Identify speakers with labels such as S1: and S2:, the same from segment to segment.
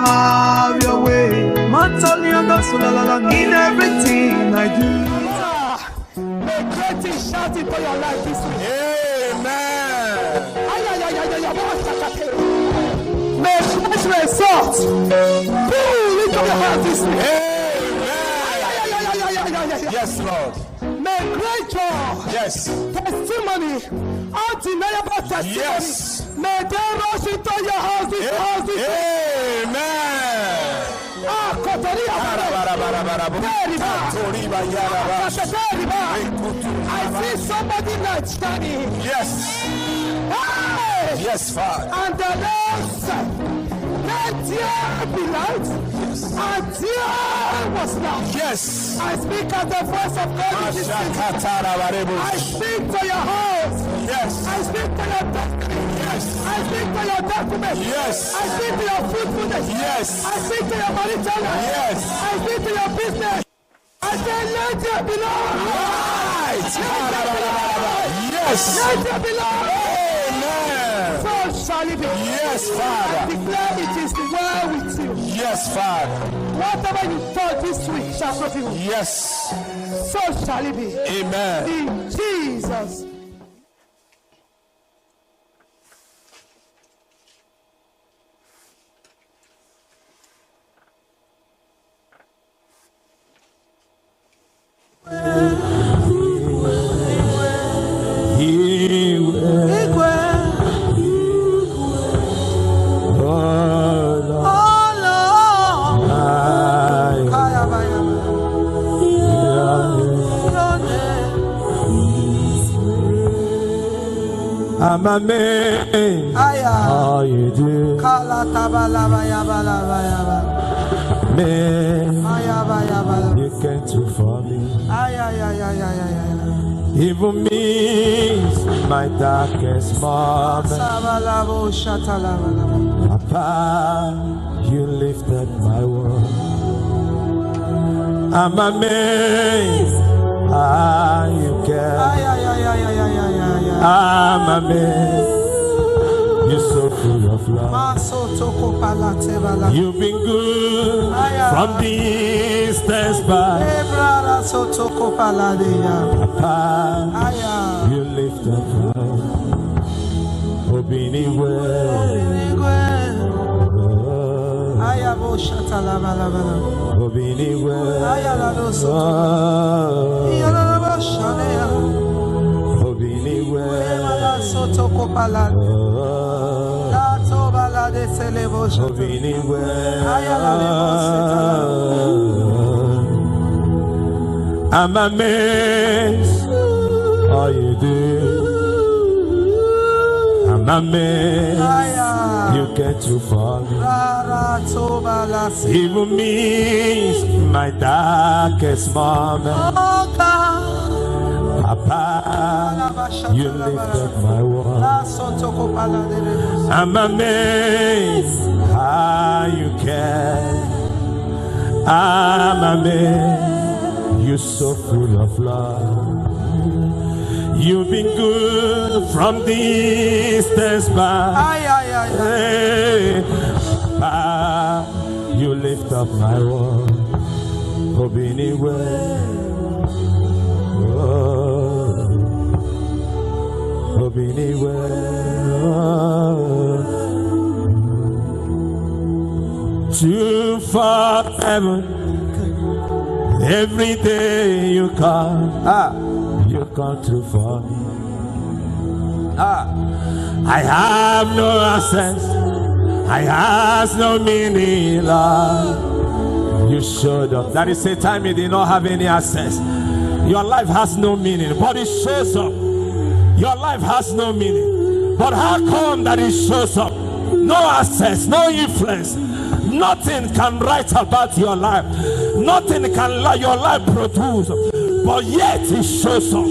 S1: have your way. In everything I do.
S2: May great things shout into your life this week.
S3: Amen.
S2: May great results pull into your heart this week.
S3: Amen. Yes, Lord.
S2: May great joy,
S3: yes,
S2: testimony, undeniable testimony.
S3: Yes.
S2: May they rush into your house this house this
S3: Amen.
S2: I see somebody not standing.
S3: Yes.
S2: Hey!
S3: Yes, Father.
S2: And the Lord said, let there be light. Yes. And there was light.
S3: Yes.
S2: I speak as the voice of God. I speak to your house.
S3: Yes.
S2: I speak to your destiny.
S3: Yes.
S2: I speak to your document.
S3: Yes.
S2: I speak to your fruitfulness.
S3: Yes.
S2: I speak to your marital life.
S3: Yes.
S2: I speak to your business. I say, let there be light.
S3: Yes.
S2: Let there be light.
S3: Amen.
S2: So shall it be.
S3: Yes, Father.
S2: I declare it is well with you.
S3: Yes, Father.
S2: Whatever you thought this week shall fulfill.
S3: Yes.
S2: So shall it be.
S3: Amen.
S2: In Jesus.
S3: I'm amazed how you do. Man, you came through for me. Even me, my darkest moment. Papa, you lifted my world. I'm amazed how you care. I'm amazed. You're so full of love. You've been good from distance by. Papa, you lift up high. I'm amazed all you do. I'm amazed you get too far. Even me, my darkest moment. Papa, you lift up my world. I'm amazed how you care. I'm amazed you're so full of love. You've been good from distance by. Hey, Papa, you lift up my world. Too far heaven. Every day you come, you come through for me. I have no access, I have no meaning, Lord. You showed up. That is a time you did not have any access. Your life has no meaning, but it shows up. Your life has no meaning, but how come that it shows up? No access, no influence. Nothing can write about your life. Nothing can let your life produce. But yet he shows up.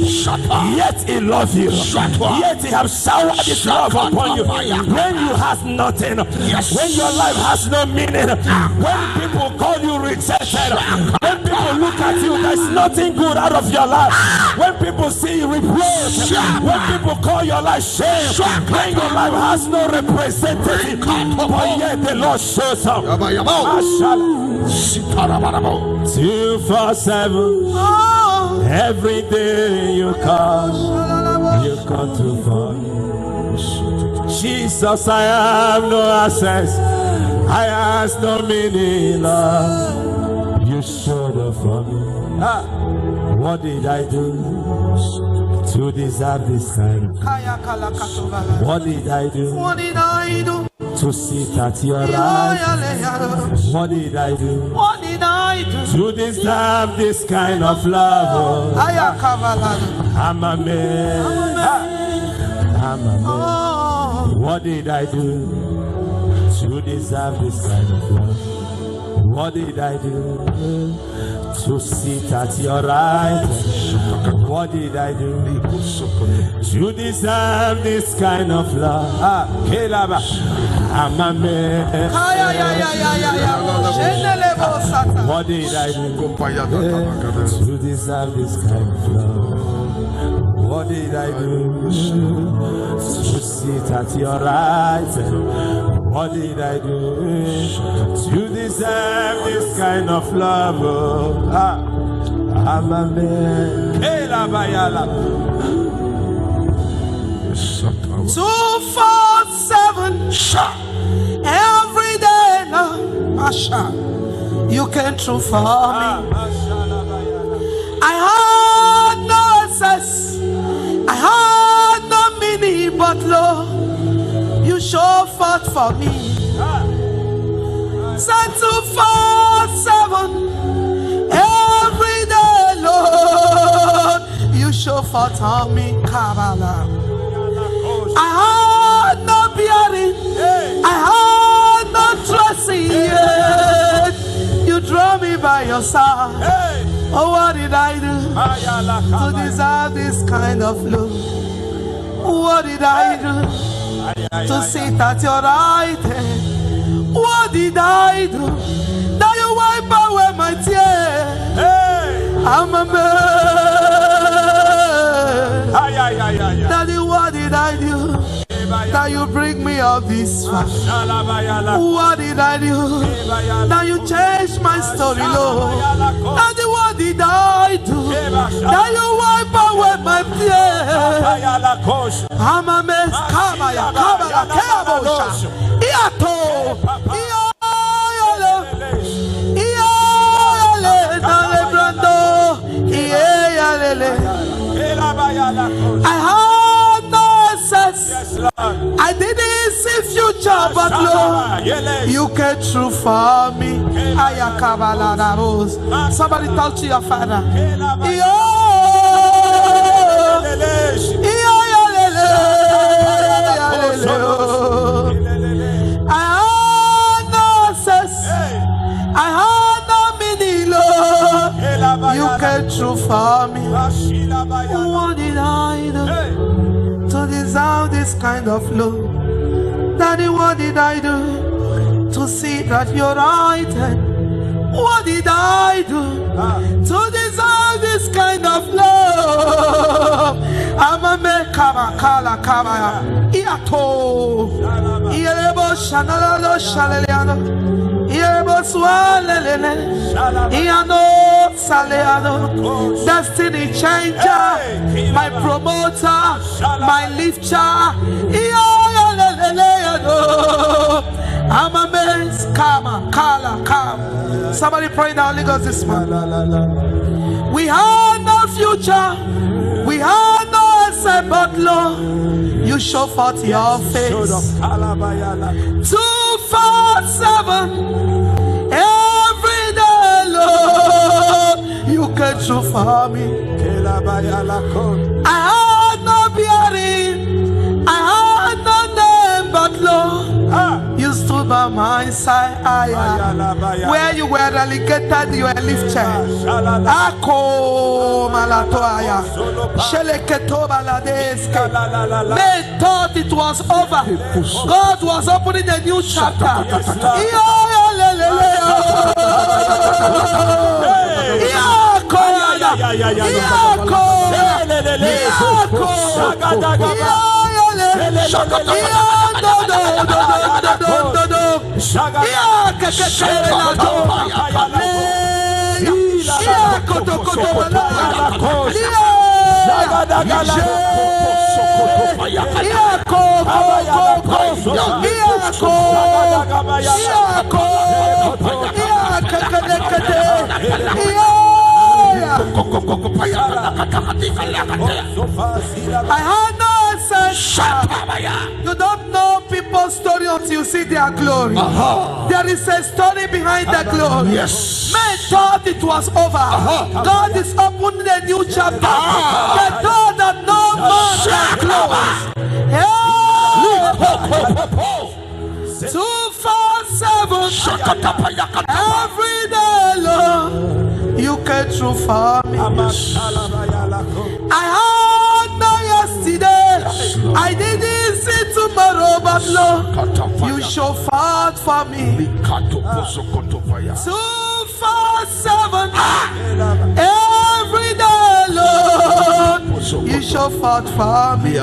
S3: Yet he loves you. Yet he has showered his love upon you. When you have nothing, when your life has no meaning, when people call you rejected, when people look at you, there's nothing good out of your life. When people see you reproach, when people call your life shame, when your life has no representative, but yet the Lord shows up. 247. Every day you come through for me. Jesus, I have no access. I have no meaning, Lord. You showed up for me. What did I do to deserve this kind of? What did I do?
S2: What did I do
S3: to sit at your right? What did I do?
S2: What did I do
S3: to deserve this kind of love? I'm a man. I'm a man. What did I do to deserve this kind of love? What did I do to sit at your right? What did I do to deserve this kind of love? I'm a man. What did I do to deserve this kind of love? What did I do to sit at your right? What did I do to deserve this kind of love? I'm a man.
S2: 247 every day now. You came through for me. I had no access, I had no meaning, but Lord, you show forth for me. 247 every day, Lord, you show forth on me. Kabbalah. I had no bearing, I had no trusting yet. You draw me by your side. Oh, what did I do to deserve this kind of love? What did I do to sit at your right hand? What did I do that you wipe away my tears? I'm a man. Daddy, what did I do that you bring me up this far? What did I do that you changed my story, Lord? Daddy, what did I do that you wipe away my tears? I'm a mess. Kabaya, kabaya, kabosha. Iato, iale, iale, dale brando, iale. I had no access. I didn't see future, but Lord, you came through for me. Somebody talk to your father. I had no access, I had no meaning, Lord. You came through for me. What did I do to deserve this kind of love? Daddy, what did I do to sit at your right hand? What did I do to deserve this kind of love? I'm a mekaba kala kaba iato ielebo shanalo shaleliano ielebo swalelele iano saleano. Destiny changer, my promoter, my lifter. I'm a mess, kama, kala, kam. Somebody pray in the Holy Ghost this morning. We had no future, we had no answer, but Lord, you show forth your face. 247 every day, Lord, you came through for me. I had no bearing, I had no name, but Lord, you stood by my side. Where you were relegated, you were lifted. Ako malatoya, sheleketo baladeske. Men thought it was over. God was opening a new chapter. I had no sense. You don't know people's story until you see their glory. There is a story behind the glory.
S3: Yes.
S2: Men thought it was over. God is opening a new chapter. They thought that no man can close. 247 every day, Lord, you came through for me. I had no yesterday, I didn't see tomorrow, but Lord, you show forth for me. 247 every day, Lord, you show forth for me.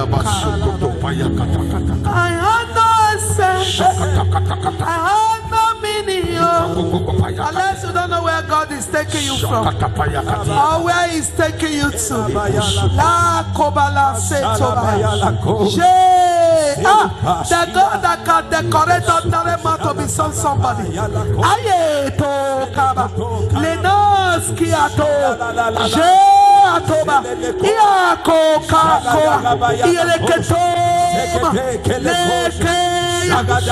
S2: I had no essence, I had no meaning, unless you don't know where God is taking you from or where He's taking you to. La Kobala Setoba. The God that can decorate ordinary man to be somebody. Aye to Kaba. Lenos Kiato. Atoba. Iako Kako. Ieleketo.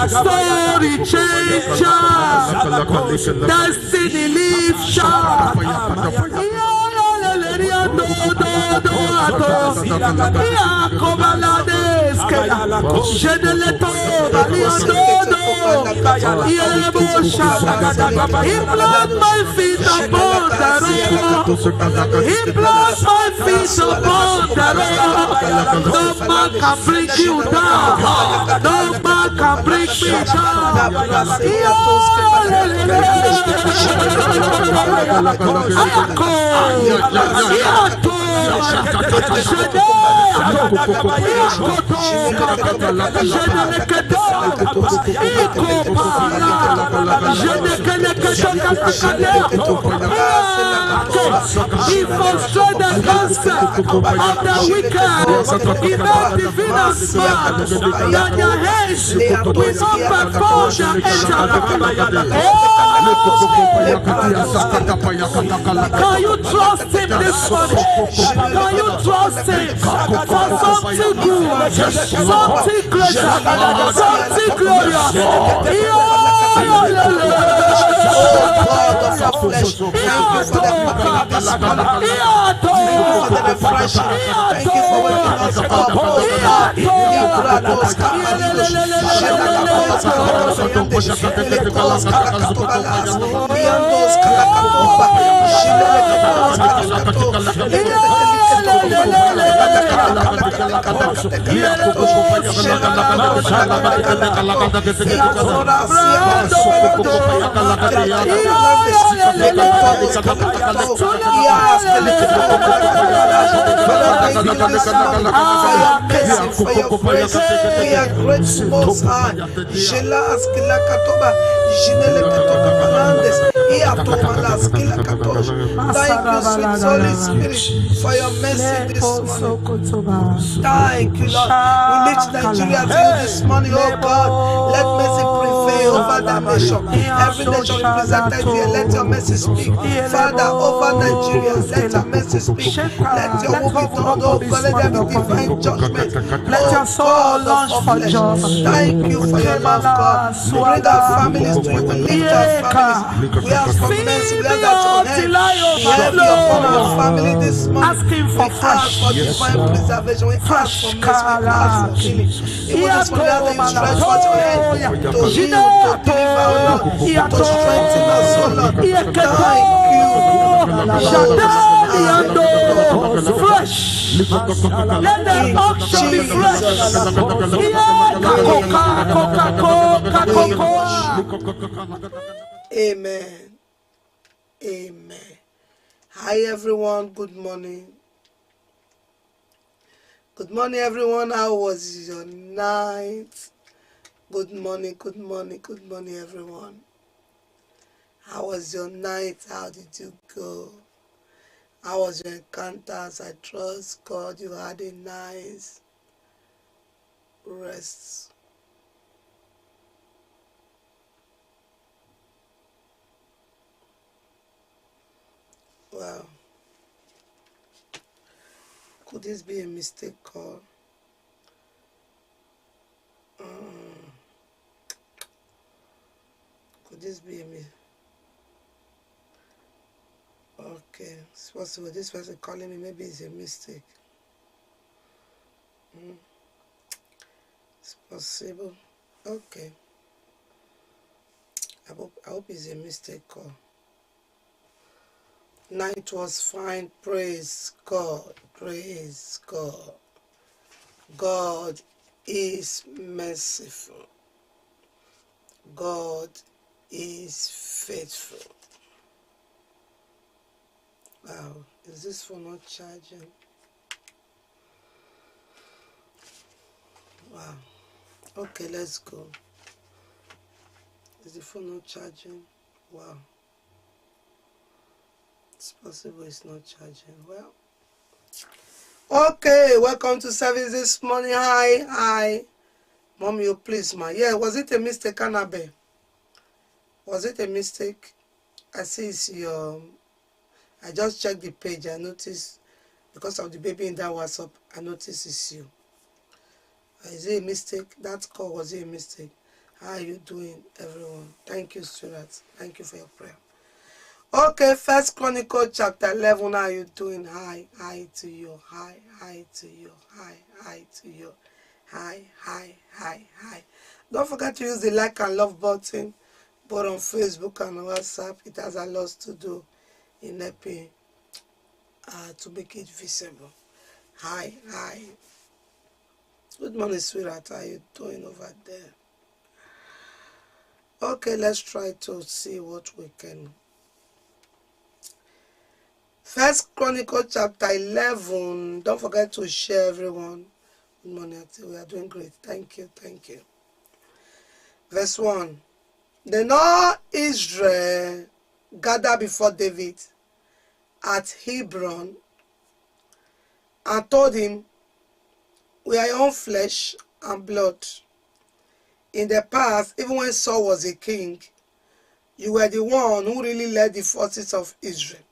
S2: Story changer, destiny lifter. He planted my feet upon the rock. He planted my feet upon the rock. No man can bring you down. No man can bring me He frustrated the cancer of the wicked. He made the villains mad. And their heads will not perform their Can you trust Him this morning? Can you trust Him for something good, something greater, something glorious? Thank you, sweet Holy Spirit, for your mercy this morning. Thank you, Lord. We lift Nigeria to you this morning, oh God. Let mercy prevail over the nation. Every nation represented here, let your mercy speak. Father, over Nigeria, let your mercy speak. Let your will be done, oh God. Let there be divine judgment. Let your soul launch for justice. Thank you for your love, God. We bring our families to you. We lift our families. We ask for mercy. We ask that your hand be heavy upon our family this morning. Asking for fresh, for divine preservation. We ask for mercy. We ask for healing. Even this morning, that you stretch forth your hand to heal, to deliver, to strengthen us, oh Lord. Thank you. Fresh. Let the auction be fresh. Amen. Amen. Hi everyone, good morning. Good morning everyone. How was your night? Good morning, good morning, good morning everyone. How was your night? How did you go? How was your encounters? I trust God you had a nice rest. Wow. Could this be a mistake call? Could this be a mistake? Okay, it's possible. This person calling me, maybe it's a mistake. It's possible. Okay. I hope it's a mistake call. Night was fine. Praise God. Praise God. God is merciful. God is faithful. Wow. Is this phone not charging? Wow. Okay, let's go. Is the phone not charging? Wow. It's possible it's not charging. Well. Okay, welcome to service this morning. Hi. Mommy, you please, ma. Yeah, was it a mistake, Anabe? Was it a mistake? I see it's your... I just checked the page. I noticed, because of the baby in that WhatsApp, I noticed it's you. Is it a mistake? That call, was it a mistake? How are you doing, everyone? Thank you, students. Thank you for your prayer. Okay, First Chronicles chapter 11. How are you doing? Hi to you. Hi to you. Hi to you. Hi. Don't forget to use the like and love button, both on Facebook and WhatsApp. It has a lot to do in helping to make it visible. Hi. Good morning, sweetheart. How are you doing over there? Okay, let's try to see what we can. First Chronicles chapter 11. Don't forget to share, everyone. Good morning. We are doing great. Thank you. Verse 1. Then all Israel gathered before David at Hebron and told him, we are your own flesh and blood. In the past, even when Saul was a king, you were the one who really led the forces of Israel.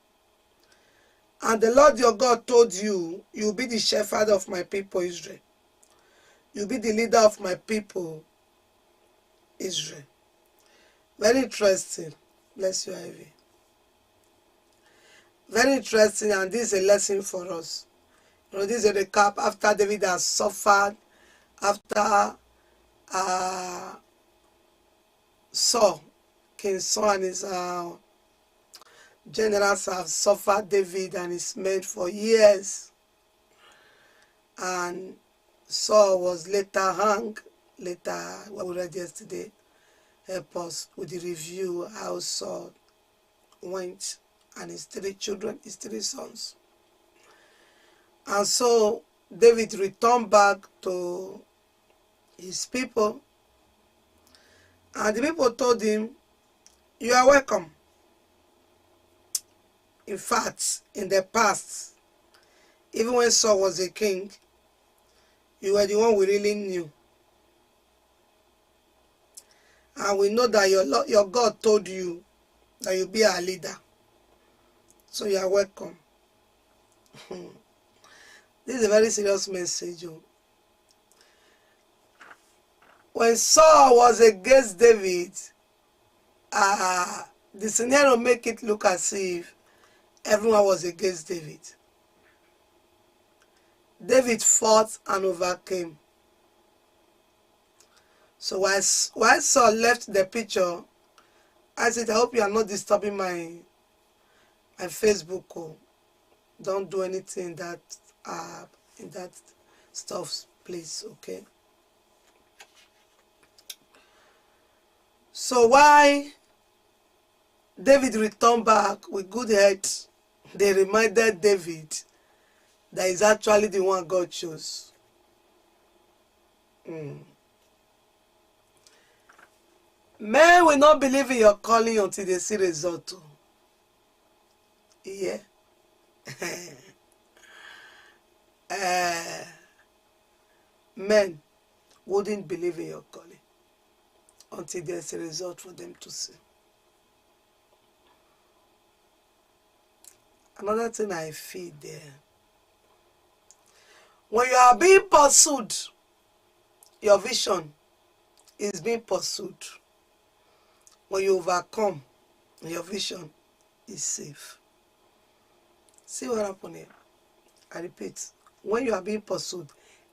S2: And the Lord your God told you, you will be the shepherd of my people Israel. You will be the leader of my people Israel. Very interesting. Bless you, Ivy. Very interesting, and this is a lesson for us. You know, this is a recap after David has suffered, after Saul, King Saul and his generals have suffered David and his men for years. And Saul was later hung. Later, what we read yesterday, help us with the review how Saul went and his 3 children, his 3 sons. And so David returned back to his people, and the people told him, you are welcome. In fact, in the past, even when Saul was a king, you were the one we really knew. And we know that your God told you that you'll be our leader. So you are welcome. This is a very serious message. When Saul was against David, the scenario make it look as if everyone was against David. David fought and overcame. So while Saul left the picture, I said, I hope you are not disturbing my Facebook. Don't do anything in that stuff, please, okay? So why David returned back with good health they reminded David that he's actually the one God chose. Men will not believe in your calling until they see result. Yeah. Men wouldn't believe in your calling until there's a result for them to see. Another thing I feel there, when you are being pursued, your vision is being pursued. When you overcome, your vision is safe. See what happened here? I repeat, when you are being pursued,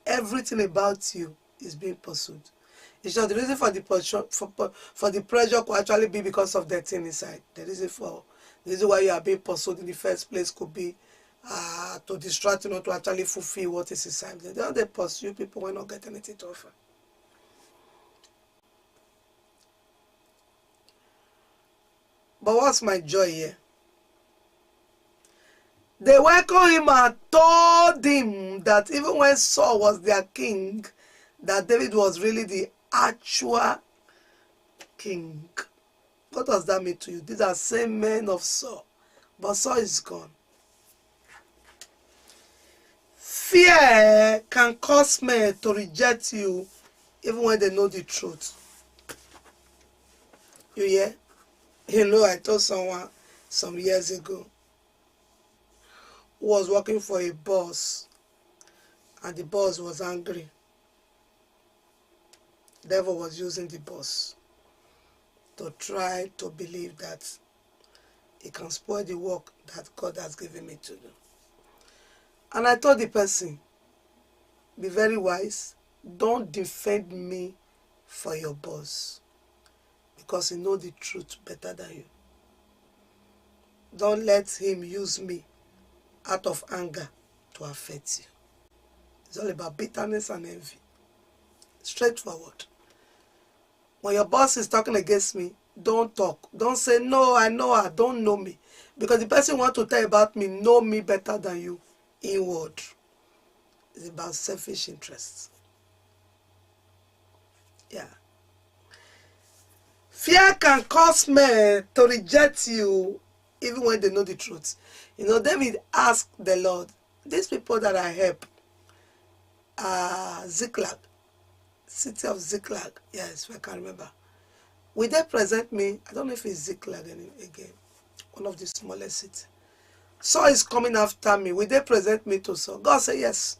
S2: everything about you is being pursued. It's just the reason for the pressure could actually be because of the thing inside. The reason why you are being pursued in the first place could be to distract you, not to actually fulfill what is inside. They pursue people when not get anything to offer. But what's my joy here? They welcomed him and told him that even when Saul was their king, that David was really the actual king. What does that mean to you? These are same men of Saul, but Saul is gone. Fear can cause men to reject you even when they know the truth. You hear? You know, I told someone some years ago who was working for a boss, and the boss was angry. The devil was using the boss to try to believe that he can spoil the work that God has given me to do. And I told the person, be very wise, don't defend me for your boss, because he knows the truth better than you. Don't let him use me out of anger to affect you. It's all about bitterness and envy. Straightforward. When your boss is talking against me, don't talk. Don't say, no, I know her, don't know me. Because the person wants to tell about me, know me better than you. Inward. It's about selfish interests. Yeah. Fear can cause men to reject you even when they know the truth. You know, David asked the Lord, these people that I help, Ziklag, city of Ziklag, yes, I can remember. Will they present me? I don't know if it's Ziklag again, one of the smallest cities. Saul is coming after me. Will they present me to Saul? God said yes.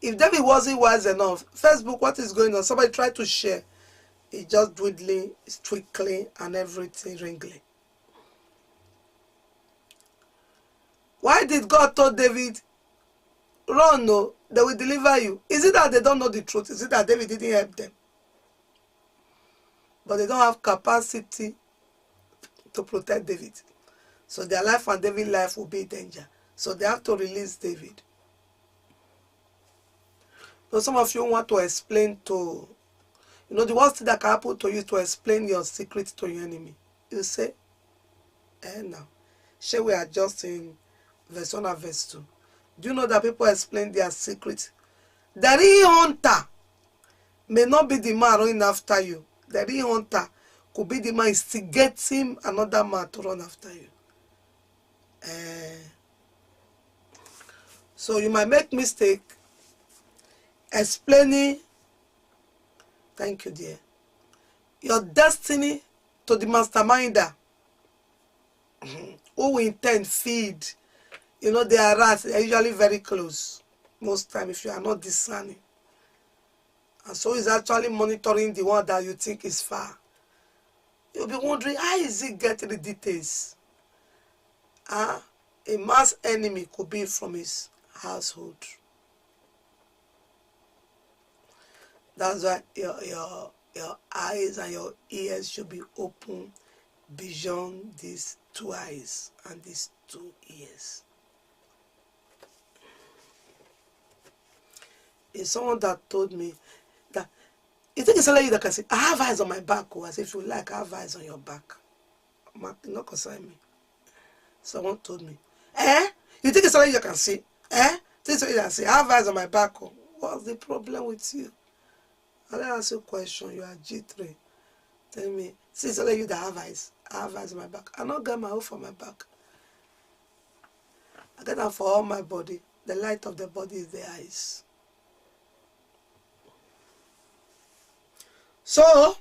S2: If David wasn't wise enough, Facebook, what is going on? Somebody tried to share. It's just dwindling, it's twinkling, and everything wrinkling. Why did God tell David, run, no, they will deliver you? Is it that they don't know the truth? Is it that David didn't help them? But they don't have capacity to protect David. So their life and David's life will be in danger. So they have to release David. So some of you want to explain to, you know, the worst thing that can happen to you to explain your secret to your enemy. You say, now, shall we are just in verse 1 and verse 2. Do you know that people explain their secret? The real hunter may not be the man running after you. The real hunter could be the man instigating another man to run after you. So you might make mistake explaining, thank you dear, your destiny to the masterminder who will intend feed. You know, they are rats, they are usually very close most time if you are not discerning. And so he's actually monitoring the one that you think is far. You'll be wondering, how is he getting the details? A mass enemy could be from his household. That's why your eyes and your ears should be open beyond these two eyes and these two ears. It's someone that told me that, you think it's only you that can say, I have eyes on my back, or as if you like, I have eyes on your back. Not concern me. Someone told me. Eh? You think it's something you can see? Eh? This is what you can see. I have eyes on my back. Oh. What's the problem with you? I'll ask you a question. You are G3. Tell me, since only you that have eyes, I have eyes on my back. I don't get my own for my back. I get them for all my body. The light of the body is the eyes. So,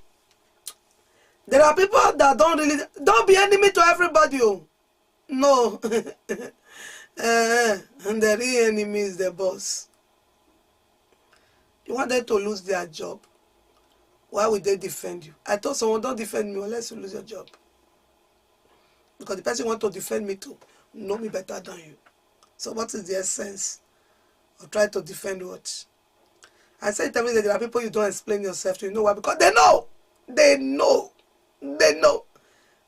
S2: there are people that don't be enemy to everybody. Oh. No. And the real enemy is the boss. You want them to lose their job. Why would they defend you? I told someone, don't defend me unless you lose your job. Because the person wants to defend me too. Know me better than you. So what is the essence of trying to defend what? I said to me that there are people you don't explain yourself to. You know why? Because they know. They know. They know.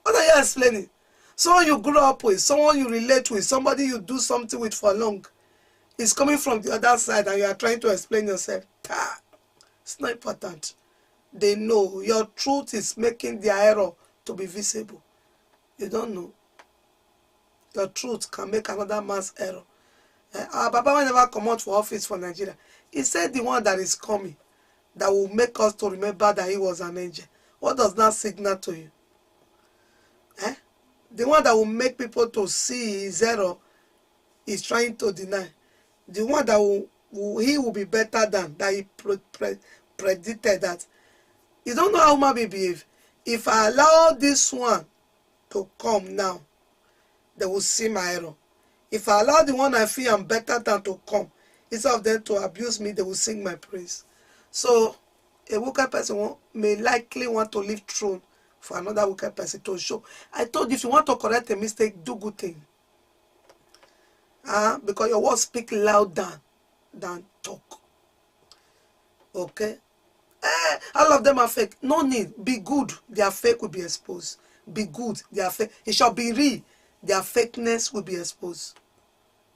S2: What are you explaining? Someone you grew up with, someone you relate with, somebody you do something with for long, is coming from the other side and you are trying to explain yourself. It's not important. They know. Your truth is making their error to be visible. You don't know. Your truth can make another man's error. Our Papa will never come out for office for Nigeria. He said the one that is coming, that will make us to remember that he was an angel. What does that signal to you? The one that will make people to see his error is trying to deny. The one that he will be better than, that he predicted that. You don't know how human beings behave. If I allow this one to come now, they will see my error. If I allow the one I feel I'm better than to come, instead of them to abuse me, they will sing my praise. So, a wicked person may likely want to leave throne for another wicked person to show. I told you, if you want to correct a mistake, do good thing. Because your words speak louder than talk. Okay? All of them are fake. No need. Be good. Their fake will be exposed. Be good. Their fake. It shall be real. Their fakeness will be exposed.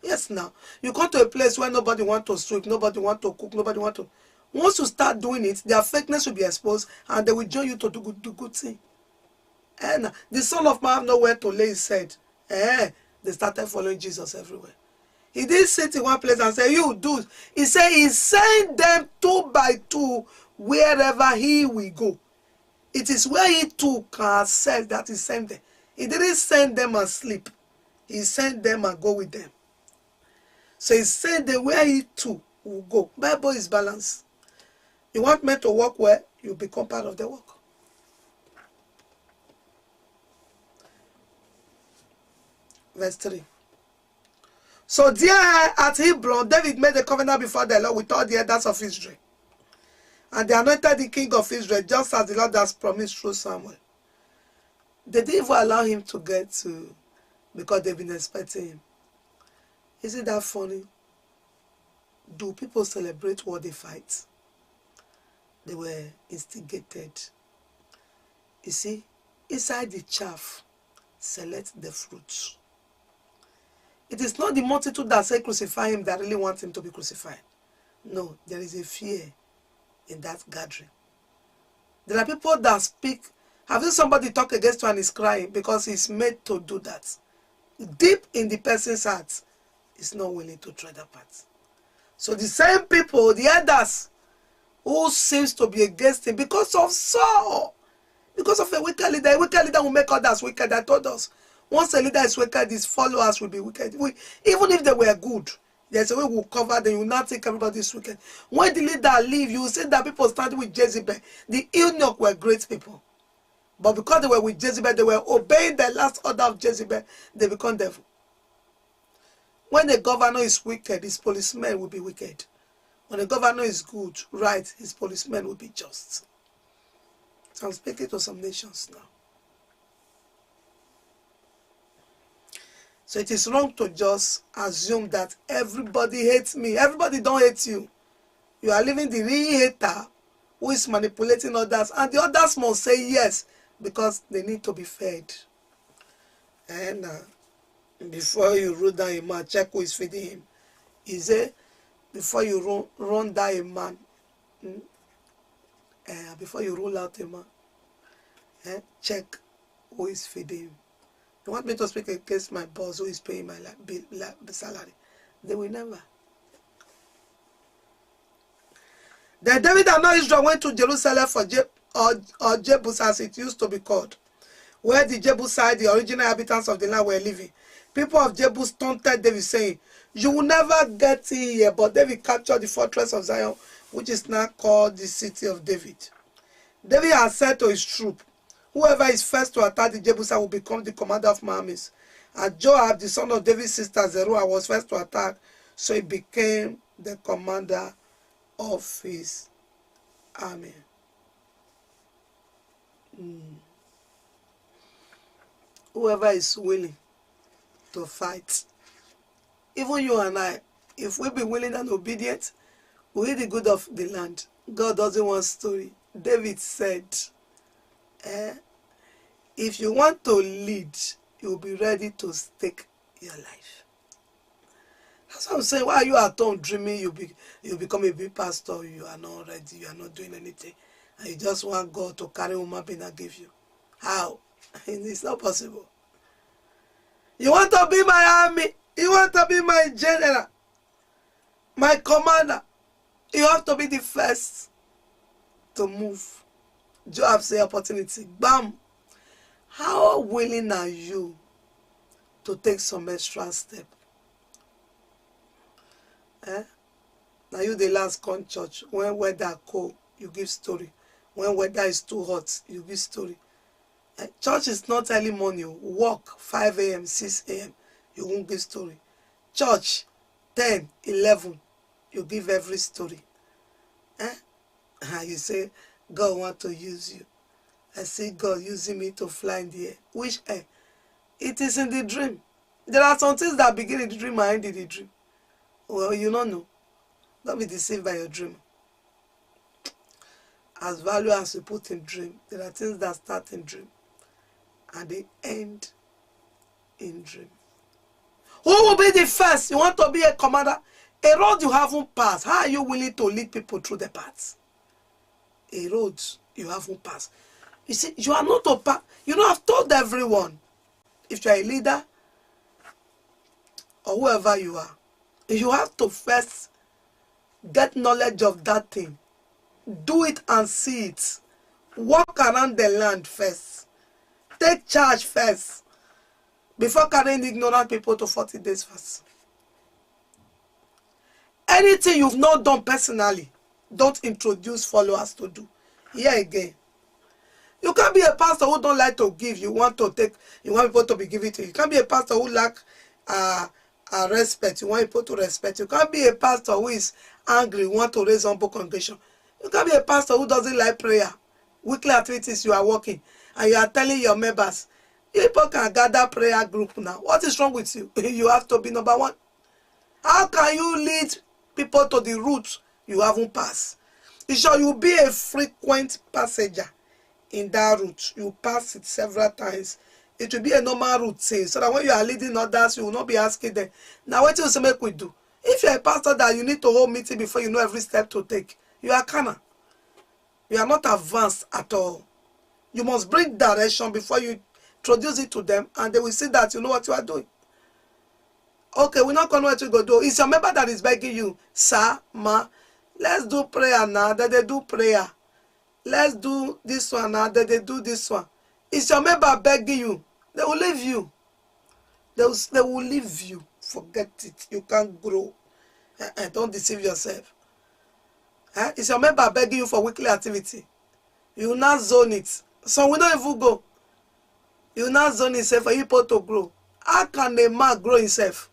S2: Yes, now. You come to a place where nobody wants to sweep, nobody wants to cook, nobody wants to. Once you start doing it, their fakeness will be exposed and they will join you to do good thing. And the Son of Man have nowhere to lay his head. They started following Jesus everywhere. He didn't sit in one place and say, you do. He said he sent them 2 by 2 wherever he will go. It is where he too can access that he sent them. He didn't send them and sleep. He sent them and go with them. So he sent them where he too will go. Bible is balanced. You want men to work well, you become part of the work. Verse 3. So there at Hebron, David made a covenant before the Lord with all the elders of Israel. And they anointed the king of Israel, just as the Lord has promised through Samuel. They didn't even allow him to get to, because they've been expecting him. Isn't that funny? Do people celebrate what they fight? They were instigated. You see, inside the chaff, select the fruits. It is not the multitude that say crucify him that really want him to be crucified. No, there is a fear in that gathering. There are people that speak. Have you somebody talk against you and is crying because he's made to do that? Deep in the person's heart, is not willing to tread apart. So the same people, the others, who seems to be against him because of Saul, because of a wicked leader will make others wicked. I told us, once a leader is wicked, his followers will be wicked. Even if they were good, there's a way we'll cover them. You will not think everybody is wicked. When the leader leave, you will see that people standing with Jezebel. The eunuch were great people. But because they were with Jezebel, they were obeying the last order of Jezebel, they become devil. When the governor is wicked, his policemen will be wicked. When the governor is good, right, his policemen will be just. So I'm speaking to some nations now. So it is wrong to just assume that everybody hates me. Everybody don't hate you. You are living the real hater who is manipulating others. And the others must say yes because they need to be fed. And before you rule down a man, check who is feeding him. He said, before you run down a man, before you rule out a man, check who is feeding him. They want me to speak against my boss who is paying my salary. They will never. Then David and all Israel went to Jerusalem for Jebus, as it used to be called, where the Jebusite, the original inhabitants of the land, were living. People of Jebus taunted David, saying, "You will never get in here." But David captured the fortress of Zion, which is now called the city of David. David had said to his troop, "Whoever is first to attack the Jebusite will become the commander of my armies." And Joab, the son of David's sister Zeruiah, was first to attack, so he became the commander of his army. Whoever is willing to fight, even you and I, if we be willing and obedient, we eat the good of the land. God doesn't want story. David said, if you want to lead, you'll be ready to stake your life. That's what I'm saying. Why are you at home dreaming you become a big pastor? You are not ready. You are not doing anything. And you just want God to carry woman being and give you. How? It's not possible. You want to be my army. You want to be my general. My commander. You have to be the first to move. Joab say opportunity. Bam. How willing are you to take some extra step? Now you the last come church. When weather cold, you give story. When weather is too hot, you give story. Church is not early morning. Walk 5 a.m., 6 a.m. You won't give story. Church 10, 11. You give every story. You say, God want to use you. I see God using me to fly in the air. Which air? It is in the dream. There are some things that begin in the dream and end in the dream. Well, you don't know. Don't be deceived by your dream. As value as you put in dream, there are things that start in dream and they end in dream. Who will be the first? You want to be a commander? A road you haven't passed. How are you willing to lead people through the paths? A road you haven't passed. You see, you are not a path. You know, I've told everyone, if you are a leader or whoever you are, you have to first get knowledge of that thing. Do it and see it. Walk around the land first. Take charge first. Before carrying ignorant people to 40 days fast. Anything you've not done personally, don't introduce followers to do. Here again. You can't be a pastor who don't like to give. You want people to be giving to you. You can't be a pastor who lack respect. You want people to respect. You can't be a pastor who is angry. You want to raise humble congregation. You can't be a pastor who doesn't like prayer. Weekly activities you are working and you are telling your members, people can gather prayer group now. What is wrong with you? You have to be number one. How can you lead people to the route you haven't passed? You'll be a frequent passenger in that route. You pass it several times. It will be a normal routine so that when you are leading others, you will not be asking them, now what do you say make we do? If you're a pastor that you need to hold meeting before you know every step to take, you are carnal. You are not advanced at all. You must bring direction before you introduce it to them and they will see that you know what you are doing. Okay, we're not going to know what you go do. It's your member that is begging you, sir, ma, let's do prayer now. That they do prayer. Let's do this one now. That they do this one. It's your member begging you. They will leave you. They will leave you. Forget it. You can't grow. Don't deceive yourself. It's your member begging you for weekly activity. You will not zone it. So we don't even go. You will not zone itself for people to grow. How can a man grow himself?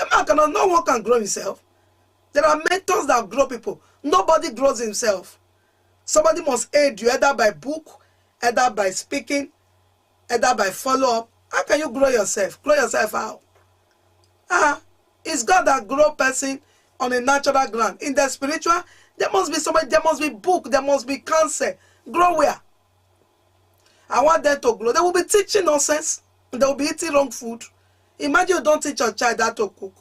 S2: A man cannot, no one can grow himself. There are mentors that grow people. Nobody grows himself. Somebody must aid you either by book, either by speaking, either by follow-up. How can you grow yourself? Grow yourself how? It's God that grow person on a natural ground. In the spiritual, there must be somebody, there must be book, there must be counsel. Grow where? I want them to grow. They will be teaching nonsense. They will be eating wrong food. Imagine you don't teach your child how to cook.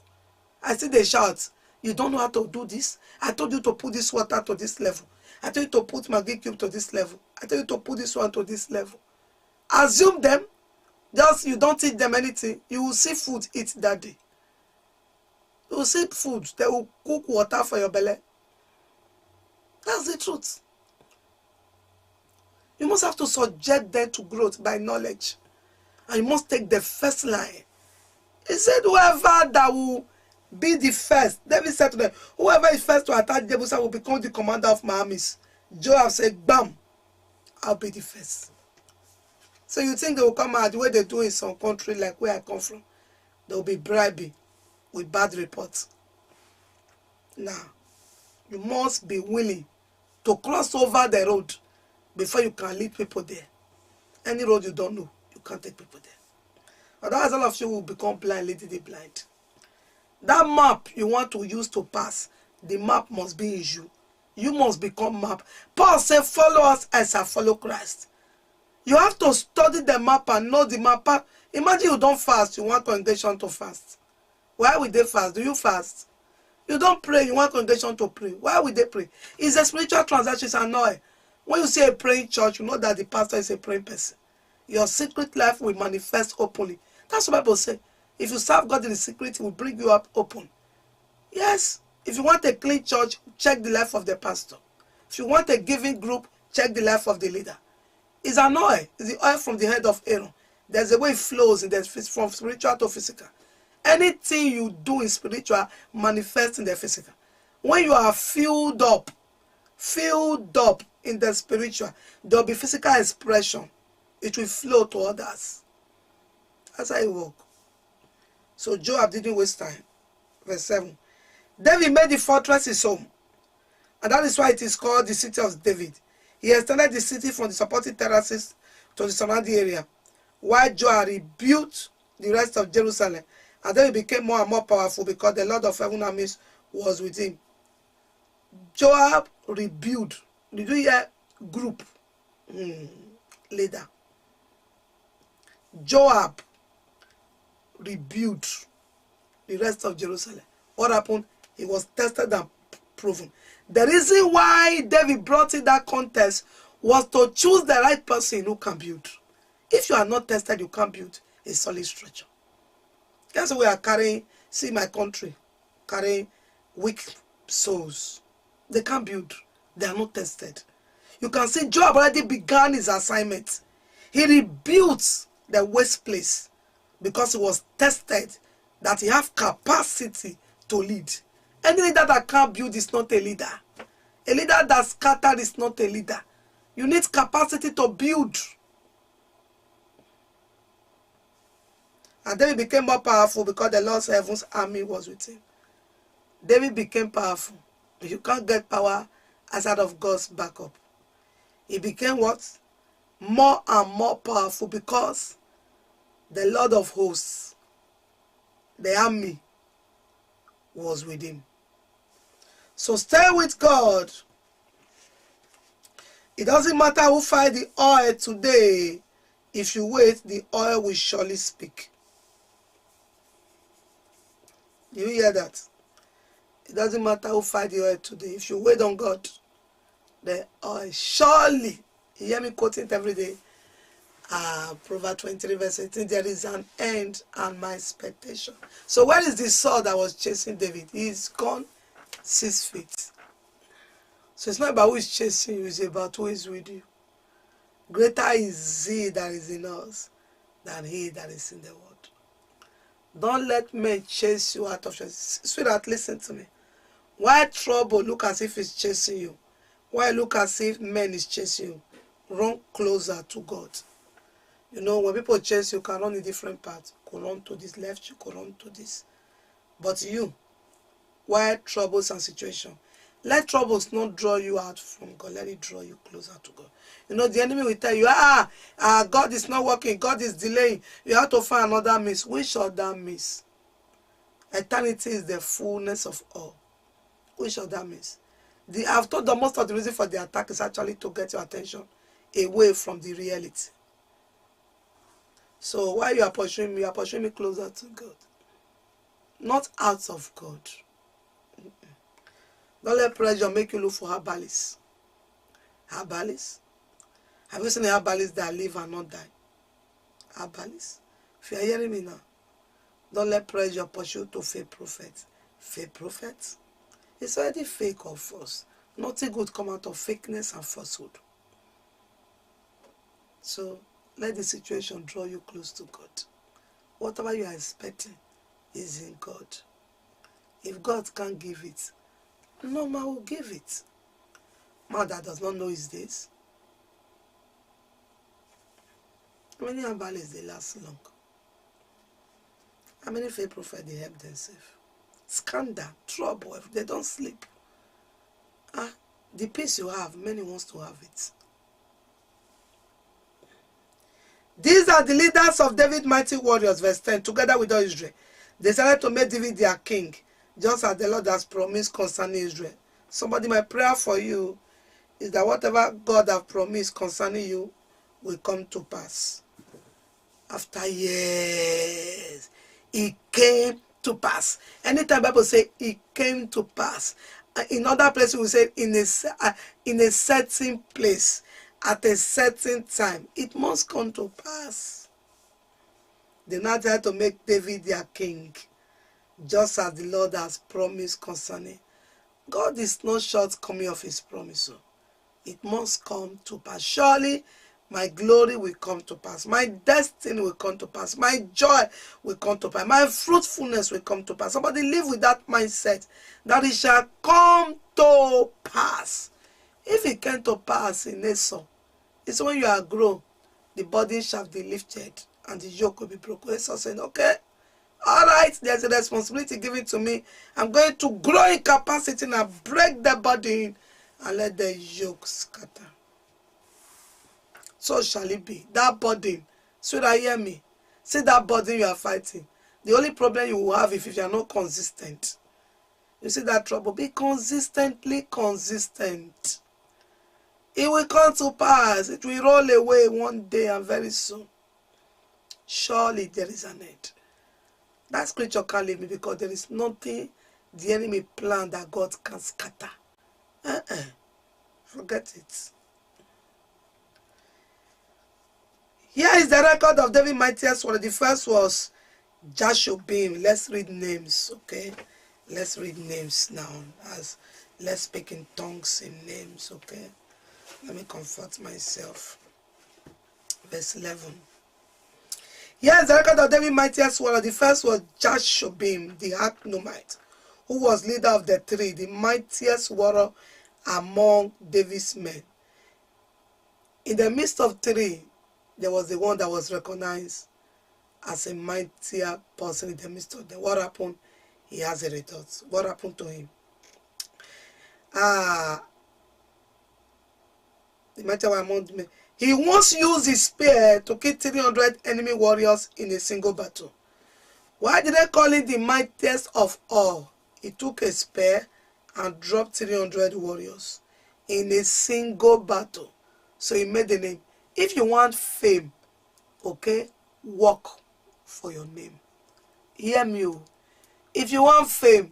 S2: I see they shout, you don't know how to do this? I told you to put this water to this level. I told you to put Maggi cube to this level. I told you to put this one to this level. Assume them. Just you don't teach them anything, you will see food eat that day. You will see food. They will cook water for your belly. That's the truth. You must have to subject them to growth by knowledge. And you must take the first line. He said, whoever that will be the first. David said to them, whoever is first to attack Jerusalem will become the commander of my armies. Joab said, bam, I'll be the first. So you think they will come out the way they do in some country like where I come from? They will be bribing with bad reports. Now, you must be willing to cross over the road before you can lead people there. Any road you don't know, you can't take people there. Otherwise, all of you will become blind, literally blind. That map you want to use to pass, the map must be in you. You must become map. Paul said, follow us as I follow Christ. You have to study the map and know the map. Imagine you don't fast, you want congregation to fast. Why would they fast? Do you fast? You don't pray, you want congregation to pray. Why would they pray? It's a spiritual transaction, it's annoying. When you see a praying church, you know that the pastor is a praying person. Your secret life will manifest openly. That's what Bible says. If you serve God in the secret, it will bring you up open. Yes. If you want a clean church, check the life of the pastor. If you want a giving group, check the life of the leader. It's an oil. It's the oil from the head of Aaron. There's a way it flows from spiritual to physical. Anything you do in spiritual manifests in the physical. When you are filled up in the spiritual, there will be physical expression. It will flow to others. That's how it works. So Joab didn't waste time. Verse 7. David made the fortress his home. And that is why it is called the city of David. He extended the city from the supporting terraces to the surrounding area, while Joab rebuilt the rest of Jerusalem. And then he became more and more powerful because the Lord of heaven armies was with him. Joab rebuilt. Did you hear group? Leader. Joab rebuilt the rest of Jerusalem. What happened? He was tested and proven. The reason why David brought in that contest was to choose the right person who can build. If you are not tested, you can't build a solid structure. That's why we are carrying, see my country, carrying weak souls. They can't build. They are not tested. You can see Joab already began his assignment. He rebuilt the waste place because he was tested that he have capacity to lead. Any leader that can't build is not a leader. A leader that scattered is not a leader. You need capacity to build. And David became more powerful because the Lord's heaven's army was with him. David became powerful. You can't get power outside of God's backup. He became what? More and more powerful because the Lord of hosts, the army, was with him. So stay with God. It doesn't matter who find the oil today. If you wait, the oil will surely speak. Do you hear that? It doesn't matter who find the oil today. If you wait on God, the oil surely, you hear me quoting it every day. Proverbs 23 verse 18, there is an end and my expectation. So where is the Saul that was chasing David? He's gone 6 feet. So it's not about who is chasing you, it's about who is with you. Greater is he that is in us than he that is in the world. Don't let men chase you out of your... Sweetheart, listen to me. Why trouble look as if it's chasing you? Why look as if men is chasing you? Run closer to God. You know, when people chase you, you can run in different paths. You can run to this left, you can run to this. But you, why troubles and situations? Let troubles not draw you out from God. Let it draw you closer to God. You know, the enemy will tell you, God is not working. God is delaying. You have to find another means. Which other means? Eternity is the fullness of all. Which other means? I've told the most of the reason for the attack is actually to get your attention away from the reality. So while you are pursuing me closer to God. Not out of God. Don't let pressure make you look for herbalists. Herbalists? Have you seen a herbalist that live and not die? Herbalist. If you are hearing me now, don't let pressure push you to fake prophets. Fake prophets? It's already fake or false. Nothing good come out of fakeness and falsehood. So let the situation draw you close to God. Whatever you are expecting is in God. If God can't give it, no man will give it. Man that does not know his days. How many herbalists they last long? How many fake prophets they help themselves? Scandal, trouble, if they don't sleep. The peace you have, many wants to have it. These are the leaders of David's mighty warriors, verse 10, together with all Israel. They decided to make David their king, just as the Lord has promised concerning Israel. Somebody, my prayer for you is that whatever God has promised concerning you will come to pass. After years, it came to pass. Anytime Bible say it came to pass, in other places we say in a certain place, at a certain time, it must come to pass. They now try to make David their king, just as the Lord has promised concerning. God is not shortcoming of his promise. It must come to pass. Surely my glory will come to pass. My destiny will come to pass. My joy will come to pass. My fruitfulness will come to pass. Somebody live with that mindset that it shall come to pass. If it came to pass in Esau, it's when you are grown, the body shall be lifted and the yoke will be broken. Esau saying, okay, all right, there's a responsibility given to me. I'm going to grow in capacity and break the body and let the yoke scatter. So shall it be. That burden, sweetheart, hear me. See that burden you are fighting. The only problem you will have if you are not consistent. You see that trouble? Be consistently consistent. It will come to pass. It will roll away one day and very soon. Surely there is an end. That scripture can't leave me because there is nothing the enemy planned that God can scatter. Forget it. Here is the record of David's mightiest warrior. The first was Jashobim. Let's read names, okay? Let's read names now. Let's speak in tongues in names, okay? Let me comfort myself. Verse 11. Here is the record of David's mightiest warrior. The first was Jashobim, the Archnomite, who was leader of the three, the mightiest warrior among David's men. In the midst of three, there was the one that was recognized as a mightier person in the midst of them. What happened? He has a retort. What happened to him? The mightier one among them. He once used his spear to kill 300 enemy warriors in a single battle. Why did they call it the mightiest of all? He took a spear and dropped 300 warriors in a single battle. So he made the name. If you want fame, okay, work for your name. Hear me. If you want fame,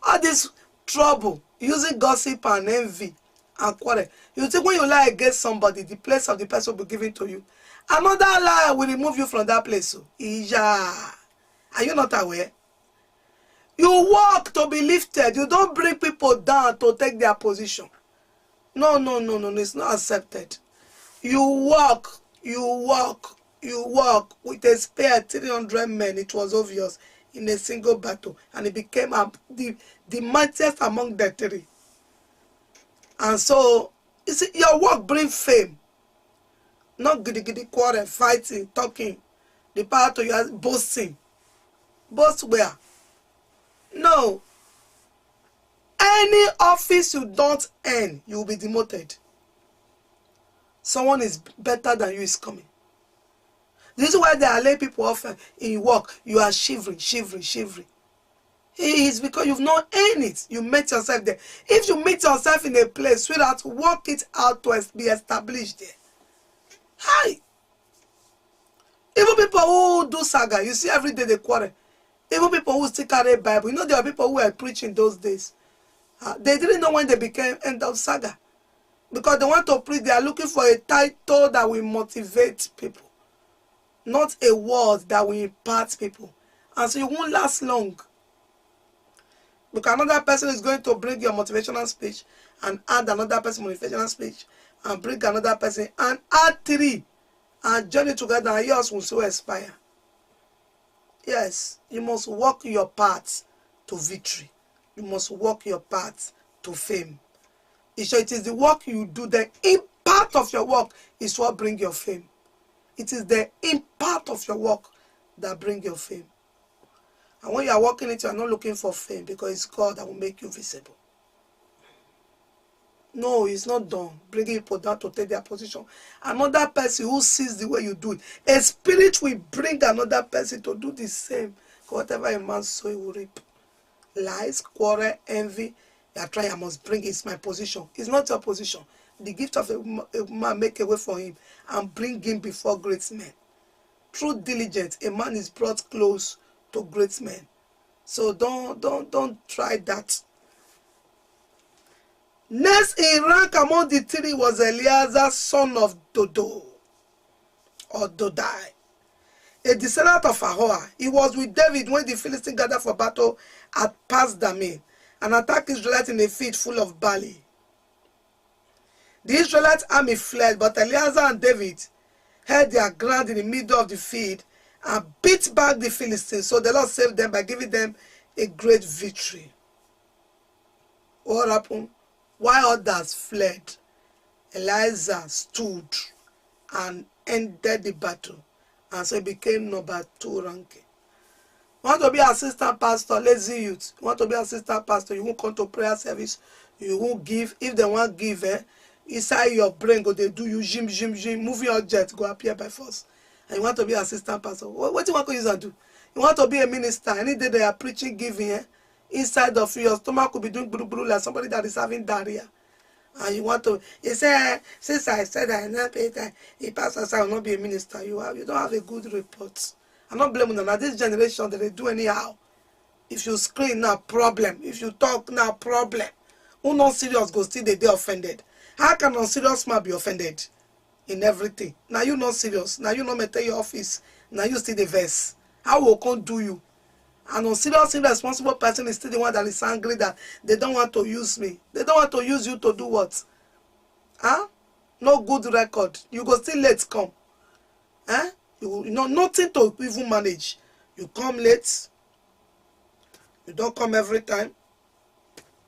S2: all this trouble, using gossip and envy and quarrel, you think when you lie against somebody, the place of the person will be given to you. Another lie will remove you from that place. Ija. Are you not aware? You work to be lifted. You don't bring people down to take their position. No, it's not accepted. You walk with a spear, 300 men, it was obvious, in a single battle. And it became the mightiest among the three. And so, you see, your work brings fame. Not giddy quarrel, fighting, talking. The power to you boasting. Boast where? No. Any office you don't earn, you will be demoted. Someone is better than you is coming. This is why they are laying people off in work. You are shivering. It is because you've not earned it. You met yourself there. If you meet yourself in a place, sweetheart, work it out to be established there. Hi. Even people who do saga, you see every day they quarrel. Even people who still carry a Bible. You know there are people who were preaching those days. They didn't know when they became end of saga. Because they want to preach, they are looking for a title that will motivate people. not a word that will impart people. And so you won't last long. Because another person is going to bring your motivational speech and add another person motivational speech and bring another person and add 3 and join it together and yours will so expire. Yes, you must walk your path to victory. You must walk your path to fame. So it is the work you do, the impact of your work is what brings your fame. It is the impact of your work that brings your fame. And when you are working it, you are not looking for fame because it's God that will make you visible. No, it's not done. Bringing people down to take their position. Another person who sees the way you do it. A spirit will bring another person to do the same. Whatever a man sow, he will reap. Lies, quarrel, envy. You are trying, I must bring it. It's my position. It's not your position. The gift of a man make a way for him and bring him before great men. Through diligence, a man is brought close to great men. So don't try that. Next in rank among the 3 was Eleazar, son of Dodo, or Dodai, a descendant of Ahoah. He was with David when the Philistines gathered for battle at Pas-Damim and attacked Israelites in a field full of barley. The Israelite army fled, but Eleazar and David held their ground in the middle of the field and beat back the Philistines. So the Lord saved them by giving them a great victory. What happened? While others fled, Eleazar stood and ended the battle. And so he became number 2 ranking. You want to be assistant pastor, lazy youth. You want to be assistant pastor, you won't come to prayer service. You won't give. If they want to give, inside your brain, go they do you gym, moving object, go appear by force. And you want to be assistant pastor. What do you want to use and do? You want to be a minister. Any day they are preaching, giving, inside of your stomach could be doing blue like somebody that is having diarrhea. And you want to, you say, since I said I not pay time, the pastor said I will not be a minister. You don't have a good report. I'm not blaming them. Now this generation that they do anyhow. If you scream now, problem. If you talk now, problem. Who not serious go still they offended. How can a serious man be offended in everything? Now you not serious. Now you not maintain your office. Now you still the verse. How will come do you? And a serious irresponsible person is still the one that is angry that they don't want to use me. They don't want to use you to do what? Huh? No good record. You go still late come. Huh? You know nothing to even manage. You come late. You don't come every time.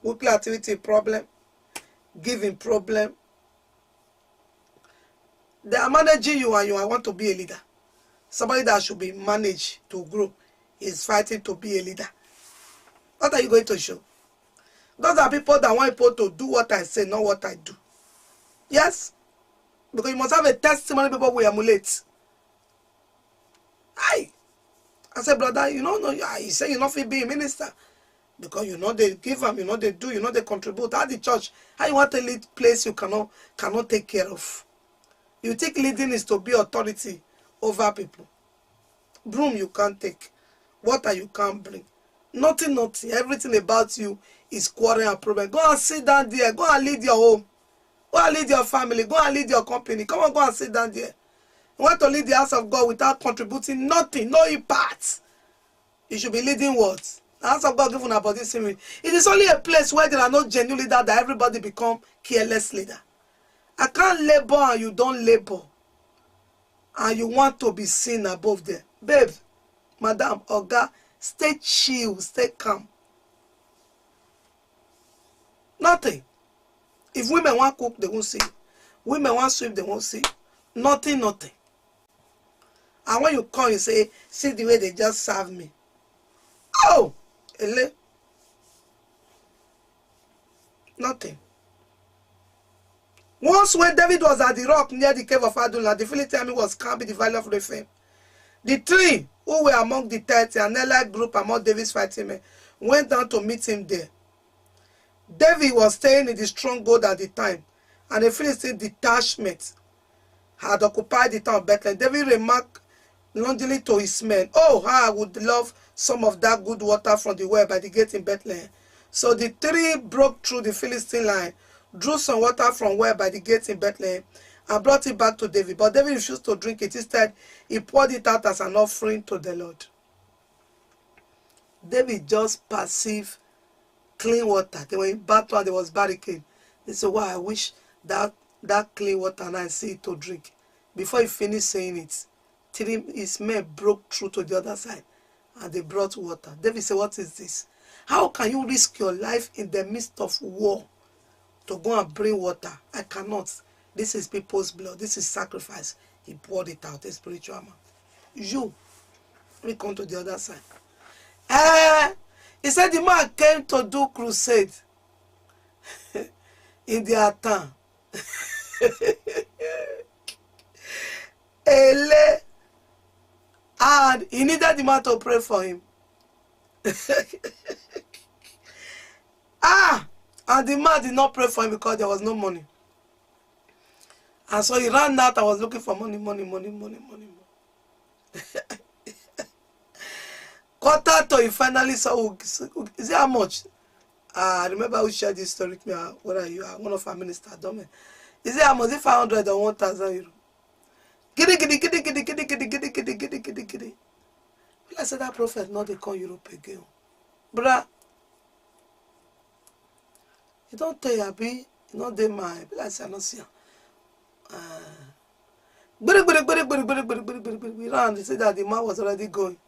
S2: Weekly activity problem. Giving problem. They are managing you and you want to be a leader. Somebody that should be managed to grow is fighting to be a leader. What are you going to show? Those are people that want people to do what I say, not what I do. Yes? Because you must have a testimony people will emulate. I said, brother, you know, you say you're not fit be a minister. Because you know they give them, you know they do, you know they contribute. At the church, how you want to lead place you cannot take care of. You think leading is to be authority over people. Broom you can't take. Water you can't bring. Nothing. Everything about you is quarrel and problem. Go and sit down there. Go and lead your home. Go and lead your family. Go and lead your company. Come on, go and sit down there. You want to lead the house of God without contributing nothing, no impact. You should be leading what? The house of God given about this. It is only a place where there are no genuine leaders that everybody become careless leader. I can't labor and you don't labor. And you want to be seen above there. Babe, madam, oga, stay chill, stay calm. Nothing. If women want cook, they won't see. Women want sweep, they won't see. Nothing. And when you come, you say, see the way they just serve me. Oh! Ele. Nothing. Once when David was at the rock near the cave of Adullam, the Philistine army was camped in the valley of Rephaim. The 3 who were among the 30 and allied group among David's fighting men went down to meet him there. David was staying in the stronghold at the time, and the Philistine detachment had occupied the town of Bethlehem. David remarked longingly to his men, "Oh, how I would love some of that good water from the well by the gate in Bethlehem." So the 3 broke through the Philistine line, drew some water from well by the gate in Bethlehem, and brought it back to David. But David refused to drink it. Instead, he poured it out as an offering to the Lord. David just perceived clean water. They were in battle and there was barricade. He said, wow, I wish that clean water and I see it to drink. Before he finished saying it, his men broke through to the other side and they brought water. David said, what is this? How can you risk your life in the midst of war to go and bring water? I cannot. This is people's blood. This is sacrifice. He poured it out, a spiritual man. You, we come to the other side. He said the man came to do crusade in their town. And he needed the man to pray for him. And the man did not pray for him because there was no money. And so he ran out and was looking for money. Quarter to he finally saw, is it how much? I remember we shared this story with me, whether you are one of our ministers, don't you? Is it how much? Is it 500 or 1,000 euro? Giddy. I said that prophet not they call Europe again. Bruh, you don't tell you, be not they my, I said, I don't see him. We ran, they said that the man was already going.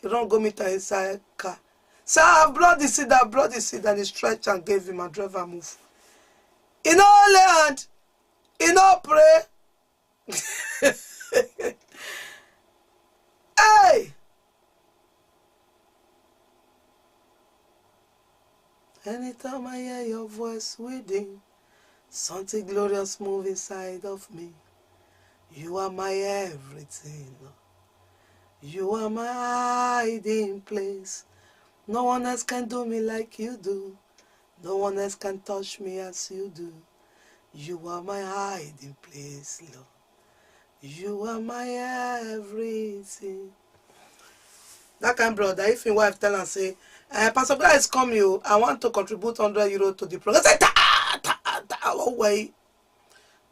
S2: He don't go meet her inside car. So I brought the seed, and he stretched and gave him and driver move. He no land, he no pray. Hey! Anytime I hear your voice within, something glorious move inside of me. You are my everything. You are my hiding place. No one else can do me like you do. No one else can touch me as you do. You are my hiding place, Lord. You are my everything. That kind of brother, if your wife tell and say, Pastor Blair is coming, I want to contribute 100 euro to the program. Say, oh wait.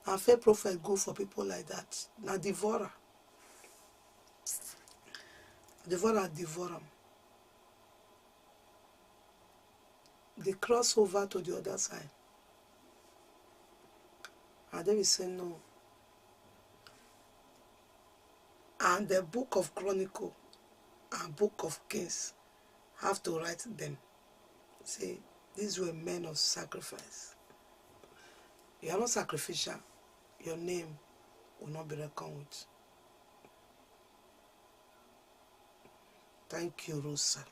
S2: And faith prophet go for people like that. Now devourer. Devour them. They cross over to the other side. And they will say no. And the book of Chronicles and book of Kings have to write them. Say, these were men of sacrifice. You are not sacrificial. Your name will not be reckoned with. Thank you, Rosa.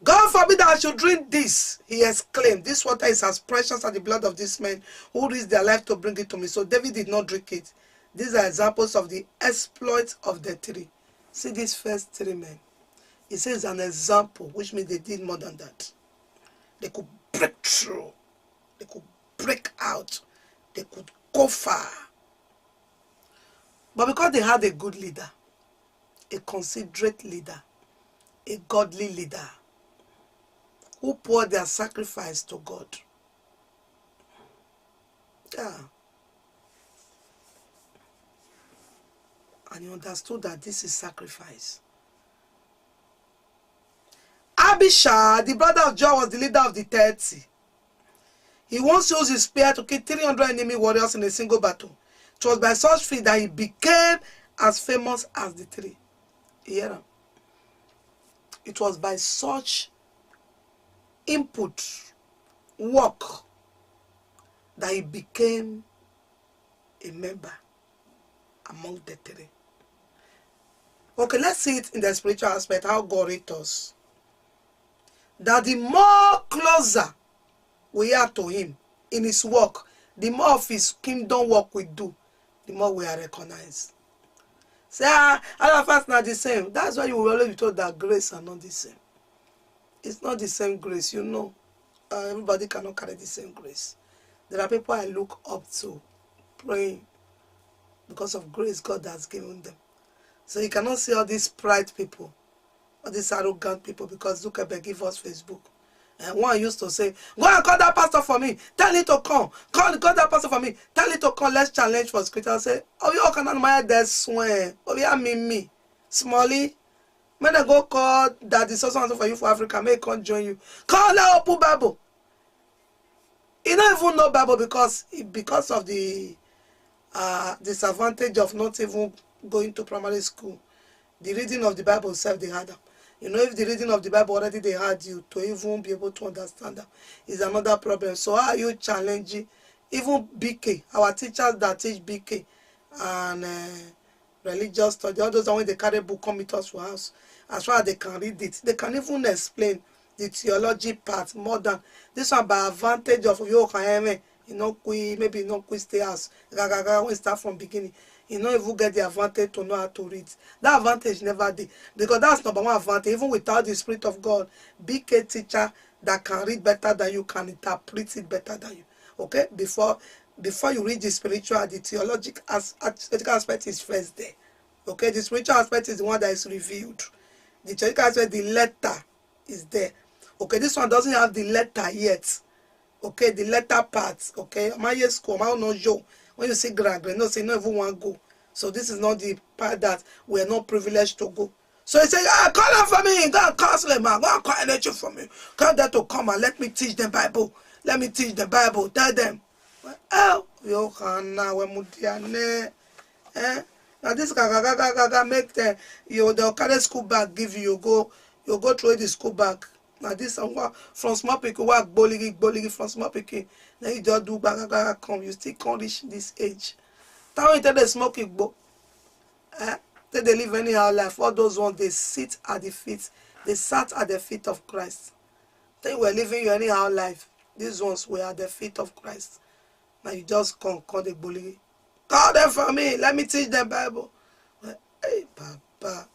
S2: God forbid that I should drink this, he exclaimed. This water is as precious as the blood of these men who risked their life to bring it to me. So David did not drink it. These are examples of the exploits of the three. See these first three men. It says an example, which means they did more than that. They could break through. They could break out. They could go far. But because they had a good leader, a considerate leader, a godly leader, who poured their sacrifice to God. Yeah. And he understood that this is sacrifice. Abishai, the brother of Joab, was the leader of the 30. He once used his spear to kill 300 enemy warriors in a single battle. It was by such feat that he became as famous as the three. Yeah. It was by such input, work, that he became a member among the three. Okay, let's see it in the spiritual aspect, how God rates us. That the more closer we are to him in his work, the more of his kingdom work we do, the more we are recognized. Say, all of us not the same. That's why you will always be told that grace are not the same. It's not the same grace, you know. Everybody cannot carry the same grace. There are people I look up to, praying because of grace God has given them. So you cannot see all these pride people, all these arrogant people, because Zuckerberg give us Facebook. And one used to say, go and call that pastor for me. Tell it to come. Call that pastor for me. Tell it to come. Let's challenge for scripture. I say, oh, you can admire that swing. Oh, yeah, me. Smally. When I go call that is also for you for Africa, may come join you. Call that open Bible. You don't even know Bible because of the disadvantage of not even going to primary school. The reading of the Bible itself, they had them. You know, if the reading of the Bible already they had you to even be able to understand them, is another problem. So how are you challenging even BK, our teachers that teach BK and religious study, all those when they carry book come with us to house, as far as they can read it, they can even explain the theology part more than this one by advantage of you can maybe you know stay house. We start from beginning. You know, if you get the advantage to know how to read. That advantage never did. Because that's number one advantage. Even without the Spirit of God, be a teacher that can read better than you, can interpret it better than you. Okay? Before you read the spiritual, the theological aspect is first there. Okay? The spiritual aspect is the one that is revealed. The theological aspect, the letter is there. Okay? This one doesn't have the letter yet. Okay? The letter part. Okay? My school, my no show. When you see Greg, no say no everyone go. So this is not the part that we are not privileged to go. So he said, call them for me, go and counsel them, man. Go and call them for me. Call them to come and let me teach the Bible. Let me teach the Bible. Tell them. Oh, you can now now this gaga make the they'll carry school bag give you go through the school bag. Now this one from small people work boligi from small people. Then you just do gaga come. You still can't reach this age. Now you tell the smoke it go. They live anyhow life. All those ones they sit at the feet. They sat at the feet of Christ. They were living your anyhow life. These ones were at the feet of Christ. Now you just call the bully. Call them for me. Let me teach them Bible. Hey, Baba.